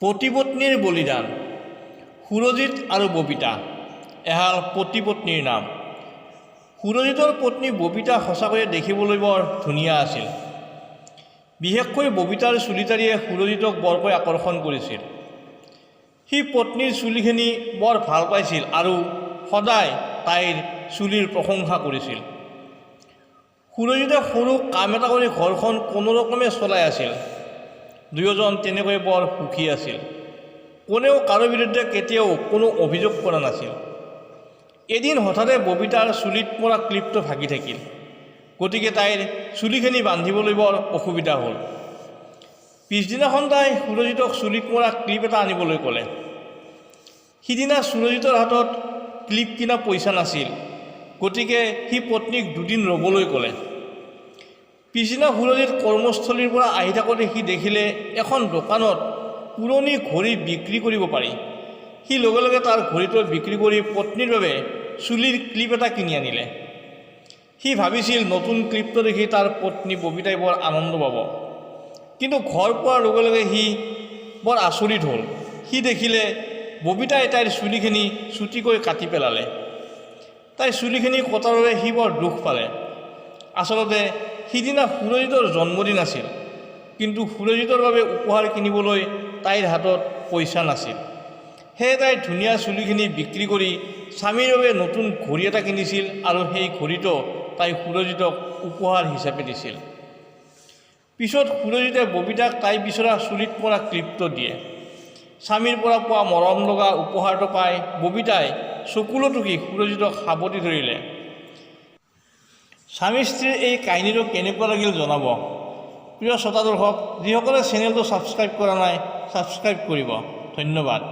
পতিপত্নীৰ বলিদান। সুৰজিত আৰু ববিতা এহাল পতিপত্নীৰ নাম। সুৰজিতৰ পত্নী ববিতা সঁচাকৈয়ে দেখিবলৈ বৰ ধুনীয়া আছিল। বিশেষকৈ ববিতাৰ চুলিতাৰিয়ে সুৰজিতক বৰকৈ আকৰ্ষণ কৰিছিল। সি পত্নীৰ চুলিখিনি বৰ ভাল পাইছিল আৰু সদায় তাইৰ চুলিৰ প্ৰশংসা কৰিছিল। সুৰজিতে সৰু কাম এটা কৰি ঘৰখন কোনোৰকমে চলাই আছিল। দুয়োজন তেনেকৈ বৰ সুখী আছিল। কোনেও কাৰো বিৰুদ্ধে কেতিয়াও কোনো অভিযোগ কৰা নাছিল। এদিন হঠাতে ববিতাৰ চুলিত পৰা ক্লিপটো ভাগি থাকিল। গতিকে তাইৰ চুলিখিনি বান্ধিবলৈ বৰ অসুবিধা হ'ল। পিছদিনাখন তাই সুৰজিতক চুলিত মৰা ক্লিপ এটা আনিবলৈ ক'লে। সিদিনা সুৰজিতৰ হাতত ক্লিপ কিনা পইচা নাছিল। গতিকে সি পত্নীক দুদিন ৰ'বলৈ ক'লে। পিছদিনা সুৰজিত কৰ্মস্থলীৰ পৰা আহি থাকোঁতে সি দেখিলে এখন দোকানত পুৰণি ঘড়ী বিক্ৰী কৰিব পাৰি। সি লগে লগে তাৰ ঘড়ীটো বিক্ৰী কৰি পত্নীৰ বাবে চুলিৰ ক্লিপ এটা কিনি আনিলে। সি ভাবিছিল নতুন ক্লিপটো দেখি তাৰ পত্নী ববিতাই বৰ আনন্দ পাব। কিন্তু ঘৰ পোৱাৰ লগে লগে সি বৰ আচৰিত হ'ল। সি দেখিলে ববিতাই তাইৰ চুলিখিনি চুটিকৈ কাটি পেলালে। তাইৰ চুলিখিনি কটাৰ বাবে সি বৰ দুখ পালে। আচলতে সিদিনা সুৰজিতৰ জন্মদিন আছিল, কিন্তু সুৰজিতৰ বাবে উপহাৰ কিনিবলৈ তাইৰ হাতত পইচা নাছিল। সেয়ে তাই ধুনীয়া চুলিখিনি বিক্ৰী কৰি স্বামীৰ বাবে নতুন ঘড়ী এটা কিনিছিল আৰু সেই ঘড়ীটো তাই সুৰজিতক উপহাৰ হিচাপে দিছিল। পিছত সুৰজিতে ববিতাক তাই বিচৰা চুলিত পৰা ক্লিপটো দিয়ে। স্বামীৰ পৰা পোৱা মৰম লগা উপহাৰটো পাই ববিতাই চকুলো টুকি সুৰজিতক সাৱটি ধৰিলে। স্বামী স্ত্ৰীৰ এই কাহিনীটো কেনেকুৱা লাগিল জনাব। প্ৰিয় শ্ৰোতা দৰ্শক, যিসকলে চেনেলটো ছাবস্ক্ৰাইব কৰা নাই ছাবস্ক্ৰাইব কৰিব। ধন্যবাদ।